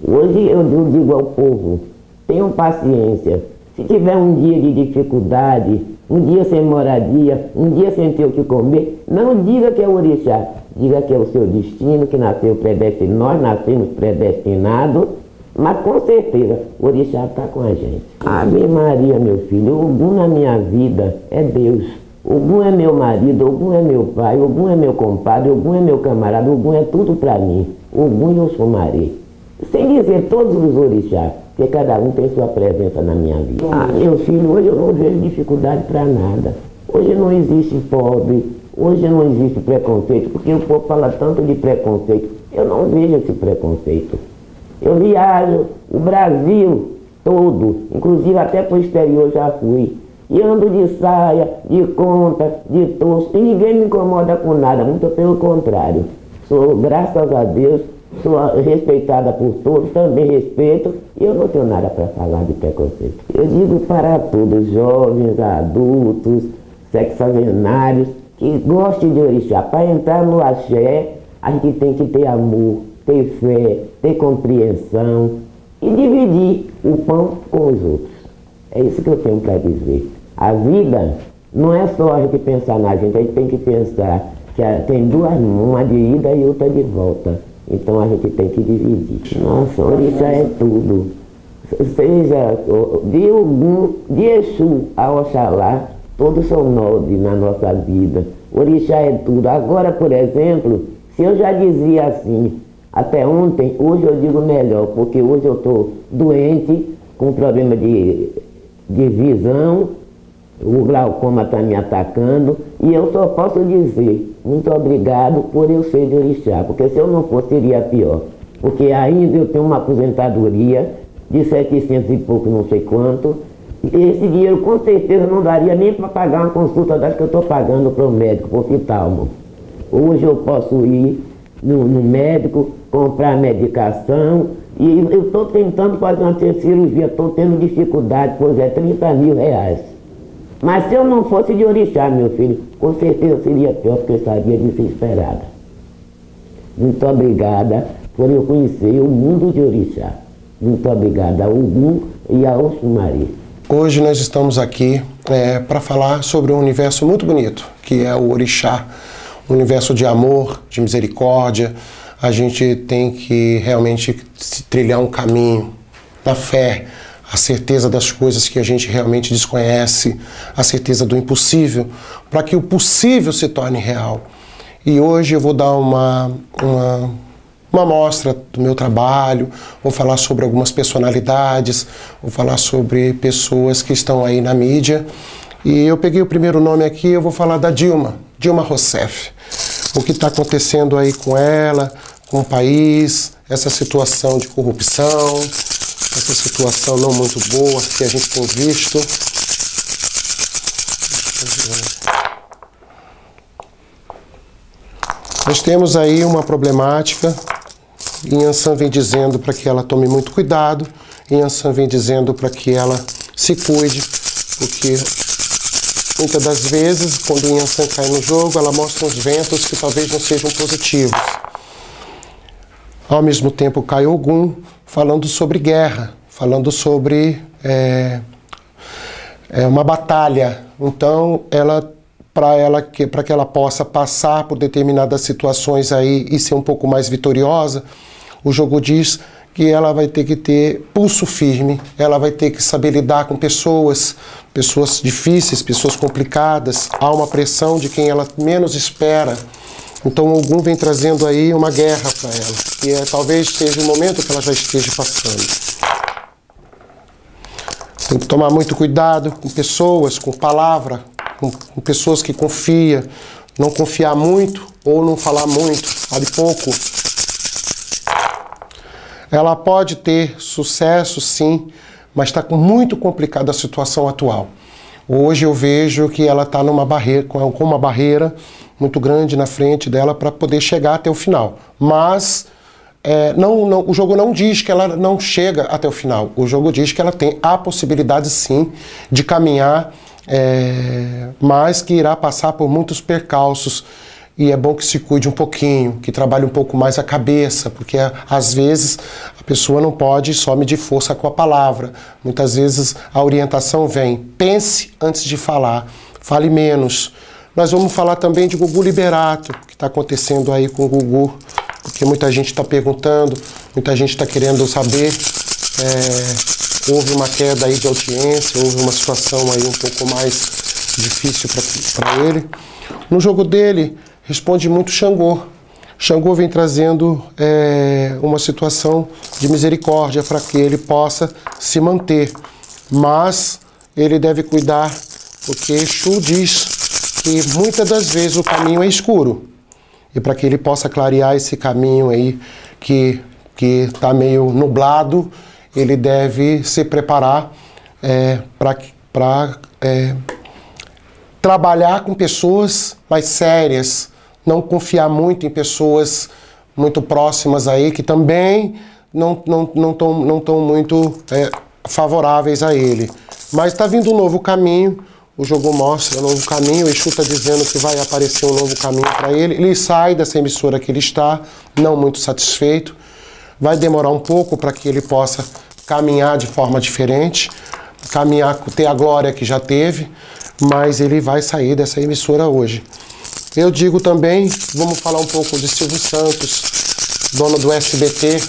Hoje eu digo ao povo, tenham paciência. Se tiver um dia de dificuldade, um dia sem moradia, um dia sem ter o que comer, não diga que é o orixá, diga que é o seu destino, que nasceu predestinado, nós nascemos predestinados, mas com certeza o orixá está com a gente. Ave Maria, meu filho, o Ogum na minha vida é Deus. O Ogum é meu marido, o Ogum é meu pai, o Ogum é meu compadre, o Ogum é meu camarada, o Ogum é tudo para mim. O Ogum e o Oxumaré. Sem dizer todos os orixás, porque cada um tem sua presença na minha vida. Meu filho, hoje eu não vejo dificuldade para nada. Hoje não existe pobre, hoje não existe preconceito, porque o povo fala tanto de preconceito. Eu não vejo esse preconceito. Eu viajo o Brasil todo, inclusive até para o exterior já fui. E ando de saia, de conta, de torso, e ninguém me incomoda com nada, muito pelo contrário. Sou, graças a Deus, sou respeitada por todos, também respeito, e eu não tenho nada para falar de preconceito. Eu digo para todos, jovens, adultos, sexagenários, que gostem de orixá. Para entrar no axé, a gente tem que ter amor, ter fé, ter compreensão e dividir o pão com os outros. É isso que eu tenho para dizer. A vida não é só a gente pensar na gente, a gente tem que pensar que tem duas mãos, uma de ida e outra de volta. Então a gente tem que dividir. Nossa, orixá é tudo. Seja de Ogum, de Exu a Oxalá, todos são nobres na nossa vida. Orixá é tudo. Agora, por exemplo, se eu já dizia assim, até ontem, hoje eu digo melhor, porque hoje eu estou doente, com problema de visão, o glaucoma está me atacando, e eu só posso dizer muito obrigado por eu ser de orixá, porque se eu não fosse seria pior, porque ainda eu tenho uma aposentadoria de 700 e pouco, não sei quanto, e esse dinheiro com certeza não daria nem para pagar uma consulta das que eu estou pagando para o médico, para o oftalmo. Hoje eu posso ir no médico, comprar medicação, e eu estou tentando fazer uma cirurgia, estou tendo dificuldade, pois é 30 mil reais. Mas se eu não fosse de orixá, meu filho, com certeza seria pior, porque eu estaria desesperada. Muito obrigada por eu conhecer o mundo de orixá. Muito obrigado a Ogum e a Oxumari. Hoje nós estamos aqui para falar sobre um universo muito bonito, que é o orixá, um universo de amor, de misericórdia. A gente tem que realmente trilhar um caminho na fé, a certeza das coisas que a gente realmente desconhece, a certeza do impossível, para que o possível se torne real. E hoje eu vou dar uma amostra do meu trabalho, vou falar sobre algumas personalidades, vou falar sobre pessoas que estão aí na mídia. E eu peguei o primeiro nome aqui, eu vou falar da Dilma Rousseff. O que está acontecendo aí com ela, com o país, essa situação de corrupção, essa situação não muito boa que a gente tem visto. Nós temos aí uma problemática. Inhansan vem dizendo para que ela tome muito cuidado, Inhansan vem dizendo para que ela se cuide, porque muitas das vezes, quando o Inhansan cai no jogo, ela mostra uns ventos que talvez não sejam positivos. Ao mesmo tempo cai Ogum falando sobre guerra, falando sobre uma batalha. Então, para que ela possa passar por determinadas situações aí e ser um pouco mais vitoriosa, o jogo diz que ela vai ter que ter pulso firme, ela vai ter que saber lidar com pessoas difíceis, pessoas complicadas, há uma pressão de quem ela menos espera. Então o Ogum vem trazendo aí uma guerra para ela, que talvez seja o momento que ela já esteja passando. Tem que tomar muito cuidado com pessoas, com palavra, com pessoas que confia, não confiar muito ou não falar muito, fale pouco. Ela pode ter sucesso, sim, mas está muito complicada a situação atual. Hoje eu vejo que ela está numa barreira, com uma barreira muito grande na frente dela para poder chegar até o final. Mas o jogo não diz que ela não chega até o final. O jogo diz que ela tem a possibilidade, sim, de caminhar, mas que irá passar por muitos percalços. E é bom que se cuide um pouquinho, que trabalhe um pouco mais a cabeça, porque às vezes a pessoa não pode só medir força com a palavra. Muitas vezes a orientação vem, pense antes de falar, fale menos. Nós vamos falar também de Gugu Liberato, que está acontecendo aí com o Gugu, porque muita gente está perguntando, muita gente está querendo saber. Houve uma queda aí de audiência, houve uma situação aí um pouco mais difícil para ele. No jogo dele, responde muito Xangô. Xangô vem trazendo uma situação de misericórdia para que ele possa se manter. Mas ele deve cuidar, porque Exu diz que muitas das vezes o caminho é escuro. E para que ele possa clarear esse caminho aí que está meio nublado, ele deve se preparar para trabalhar com pessoas mais sérias, não confiar muito em pessoas muito próximas aí, que também não estão muito favoráveis a ele. Mas está vindo um novo caminho, o jogo mostra um novo caminho, o Exu está dizendo que vai aparecer um novo caminho para ele. Ele sai dessa emissora que ele está, não muito satisfeito. Vai demorar um pouco para que ele possa caminhar de forma diferente, ter a glória que já teve, mas ele vai sair dessa emissora hoje. Eu digo também, vamos falar um pouco de Silvio Santos, dono do SBT.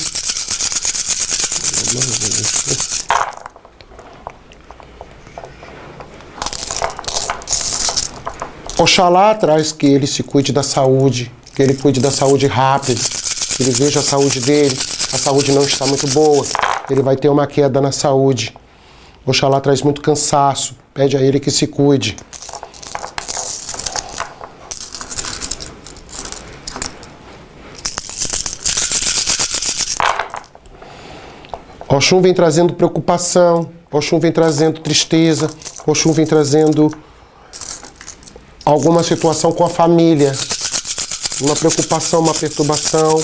Oxalá traz que ele se cuide da saúde, que ele cuide da saúde rápido, que ele veja a saúde dele, a saúde não está muito boa, ele vai ter uma queda na saúde. Oxalá traz muito cansaço, pede a ele que se cuide. Oxum vem trazendo preocupação, Oxum vem trazendo tristeza, Oxum vem trazendo alguma situação com a família, uma preocupação, uma perturbação,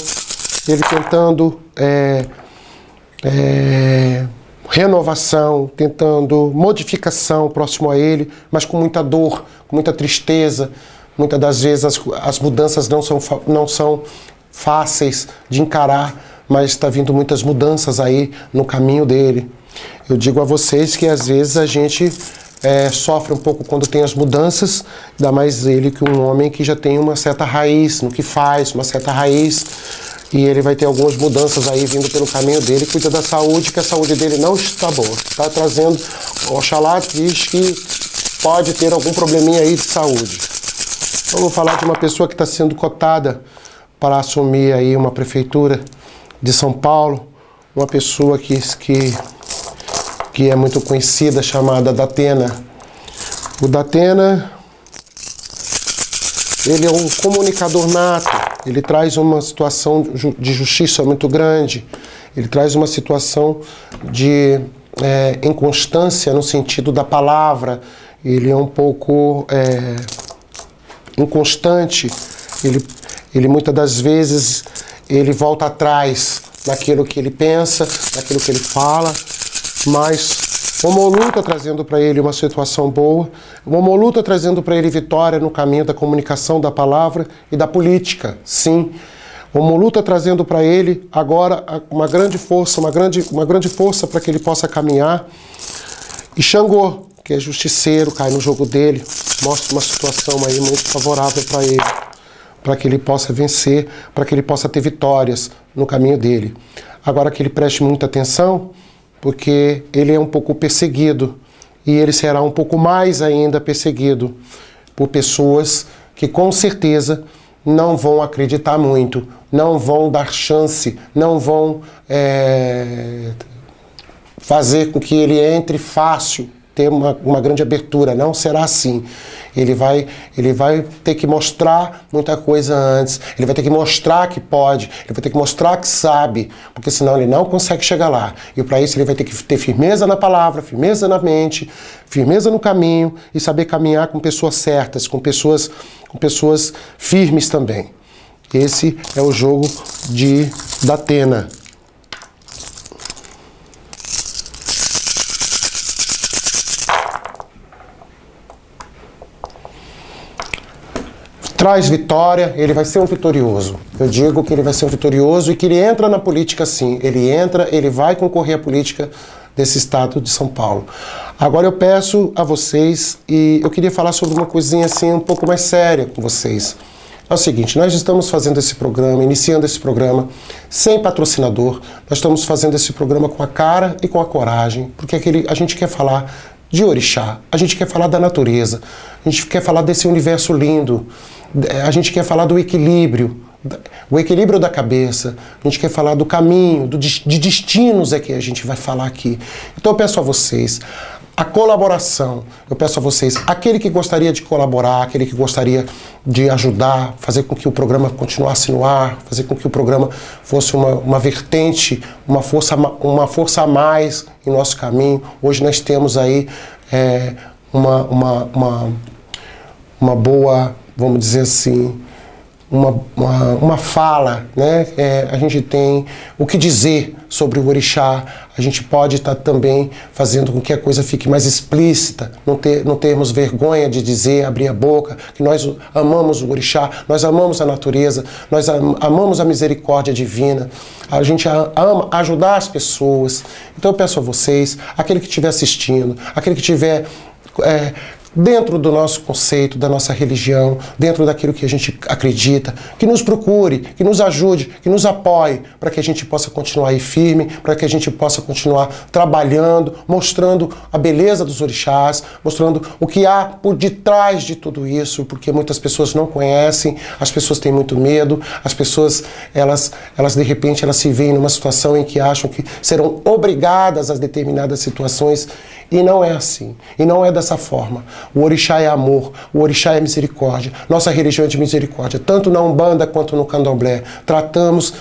ele tentando renovação, tentando modificação próximo a ele, mas com muita dor, com muita tristeza. Muitas das vezes as mudanças não são fáceis de encarar, mas está vindo muitas mudanças aí no caminho dele. Eu digo a vocês que às vezes a gente sofre um pouco quando tem as mudanças, ainda mais ele que um homem que já tem uma certa raiz no que faz, uma certa raiz, e ele vai ter algumas mudanças aí vindo pelo caminho dele. Cuida da saúde, que a saúde dele não está boa. Está trazendo, Oxalá diz que pode ter algum probleminha aí de saúde. Vamos falar de uma pessoa que está sendo cotada para assumir aí uma prefeitura de São Paulo, uma pessoa que é muito conhecida, chamada Datena. O Datena, ele é um comunicador nato, ele traz uma situação de justiça muito grande, ele traz uma situação de inconstância no sentido da palavra, ele é um pouco inconstante, ele muitas das vezes ele volta atrás naquilo que ele pensa, naquilo que ele fala, mas o Momolu está trazendo para ele uma situação boa, o Momolu está trazendo para ele vitória no caminho da comunicação, da palavra e da política, sim. O Momolu está trazendo para ele agora uma grande força, uma grande força para que ele possa caminhar. E Xangô, que é justiceiro, cai no jogo dele, mostra uma situação aí muito favorável para ele, para que ele possa vencer, para que ele possa ter vitórias no caminho dele. Agora que ele preste muita atenção, porque ele é um pouco perseguido, e ele será um pouco mais ainda perseguido por pessoas que com certeza não vão acreditar muito, não vão dar chance, não vão fazer com que ele entre fácil, ter uma grande abertura. Não será assim. Ele vai ter que mostrar muita coisa antes, ele vai ter que mostrar que pode, ele vai ter que mostrar que sabe, porque senão ele não consegue chegar lá. E para isso ele vai ter que ter firmeza na palavra, firmeza na mente, firmeza no caminho e saber caminhar com pessoas certas, com pessoas firmes também. Esse é o jogo de Datena. Traz vitória, ele vai ser um vitorioso. Eu digo que ele vai ser um vitorioso e que ele entra na política sim. Ele vai concorrer à política desse estado de São Paulo. Agora eu peço a vocês, e eu queria falar sobre uma coisinha assim um pouco mais séria com vocês. É o seguinte, nós estamos fazendo esse programa, iniciando esse programa sem patrocinador. Nós estamos fazendo esse programa com a cara e com a coragem, porque a gente quer falar de orixá, a gente quer falar da natureza, a gente quer falar desse universo lindo, a gente quer falar do equilíbrio, o equilíbrio da cabeça, a gente quer falar do caminho, de destinos é que a gente vai falar aqui. Então eu peço a vocês a colaboração, eu peço a vocês, aquele que gostaria de colaborar, aquele que gostaria de ajudar, fazer com que o programa continuasse no ar, fazer com que o programa fosse uma vertente, uma força a mais em nosso caminho. Hoje nós temos aí uma boa, vamos dizer assim, uma fala, né? A gente tem o que dizer sobre o orixá, a gente pode estar também fazendo com que a coisa fique mais explícita, não termos vergonha de dizer, abrir a boca, que nós amamos o orixá, nós amamos a natureza, nós amamos a misericórdia divina, a gente ama ajudar as pessoas. Então eu peço a vocês, aquele que estiver assistindo, aquele que estiver dentro do nosso conceito, da nossa religião, dentro daquilo que a gente acredita, que nos procure, que nos ajude, que nos apoie, para que a gente possa continuar aí firme, para que a gente possa continuar trabalhando, mostrando a beleza dos orixás, mostrando o que há por detrás de tudo isso, porque muitas pessoas não conhecem, as pessoas têm muito medo, as pessoas, elas de repente, elas se veem numa situação em que acham que serão obrigadas a determinadas situações, e não é assim, e não é dessa forma. O orixá é amor, o orixá é misericórdia, nossa religião é de misericórdia, tanto na Umbanda quanto no Candomblé. Tratamos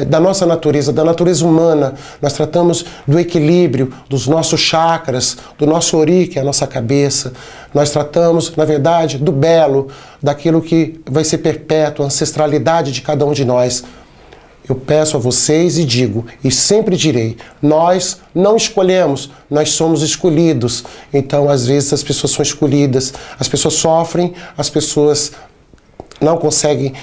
da nossa natureza, da natureza humana, nós tratamos do equilíbrio dos nossos chakras, do nosso ori, que é a nossa cabeça, nós tratamos, na verdade, do belo, daquilo que vai ser perpétuo, a ancestralidade de cada um de nós. Eu peço a vocês e digo, e sempre direi, nós não escolhemos, nós somos escolhidos. Então, às vezes, as pessoas são escolhidas, as pessoas sofrem, as pessoas não conseguem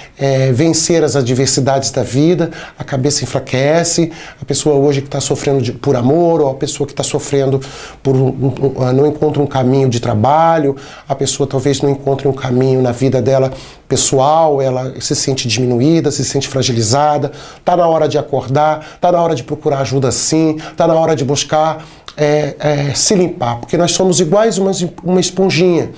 vencer as adversidades da vida, a cabeça enfraquece, a pessoa hoje que está sofrendo por amor, ou a pessoa que está sofrendo por não encontra um caminho de trabalho, a pessoa talvez não encontre um caminho na vida dela pessoal, ela se sente diminuída, se sente fragilizada, está na hora de acordar, está na hora de procurar ajuda sim, está na hora de buscar se limpar, porque nós somos iguais uma esponjinha,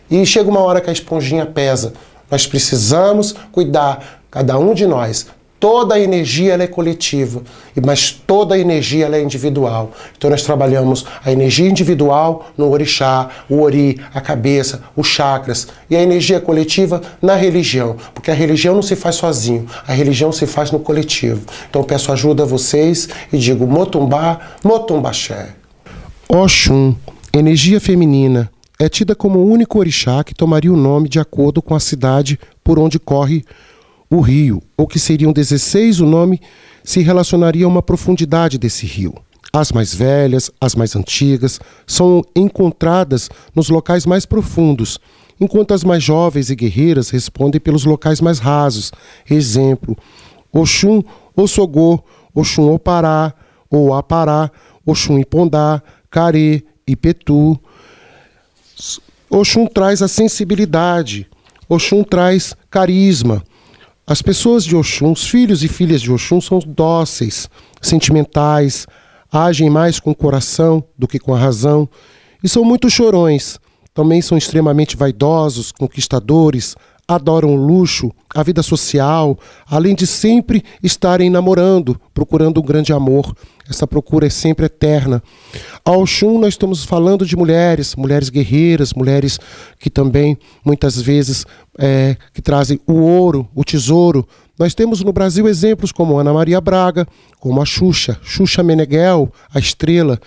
e chega uma hora que a esponjinha pesa. Nós precisamos cuidar, cada um de nós. Toda a energia ela é coletiva, mas toda a energia ela é individual. Então nós trabalhamos a energia individual no orixá, o ori, a cabeça, os chakras, e a energia coletiva na religião, porque a religião não se faz sozinho, a religião se faz no coletivo. Então eu peço ajuda a vocês e digo Motumbá, Motumbaxé. Oxum, energia feminina, é tida como o único orixá que tomaria o nome de acordo com a cidade por onde corre o rio, ou que seriam 16, o nome se relacionaria a uma profundidade desse rio. As mais velhas, as mais antigas, são encontradas nos locais mais profundos, enquanto as mais jovens e guerreiras respondem pelos locais mais rasos. Exemplo, Oxum Ossogô, Oxum Opará, ou Apará, Oxum Ipondá, Carê, Ipetu. Oxum traz a sensibilidade, Oxum traz carisma. As pessoas de Oxum, os filhos e filhas de Oxum são dóceis, sentimentais, agem mais com o coração do que com a razão e são muito chorões. Também são extremamente vaidosos, conquistadores, adoram o luxo, a vida social, além de sempre estarem namorando, procurando um grande amor. Essa procura é sempre eterna. A Oxum nós estamos falando de mulheres guerreiras, mulheres que também muitas vezes que trazem o ouro, o tesouro. Nós temos no Brasil exemplos como Ana Maria Braga, como a Xuxa Meneghel, a Estrela.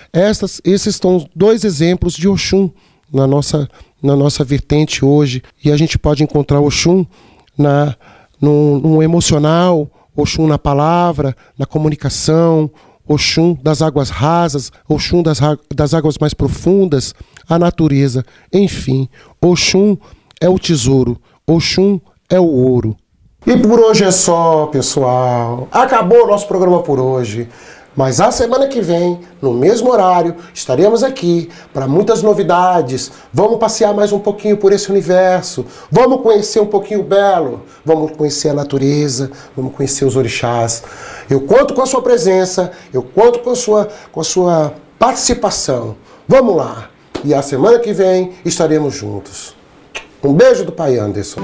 Esses são 2 exemplos de Oxum na nossa vertente hoje, e a gente pode encontrar Oxum no emocional, Oxum na palavra, na comunicação, Oxum das águas rasas, Oxum das águas mais profundas, a natureza, enfim, Oxum é o tesouro, Oxum é o ouro. E por hoje é só, pessoal. Acabou o nosso programa por hoje. Mas a semana que vem, no mesmo horário, estaremos aqui para muitas novidades. Vamos passear mais um pouquinho por esse universo. Vamos conhecer um pouquinho o belo. Vamos conhecer a natureza. Vamos conhecer os orixás. Eu conto com a sua presença. Eu conto com a sua participação. Vamos lá. E a semana que vem estaremos juntos. Um beijo do Pai Anderson.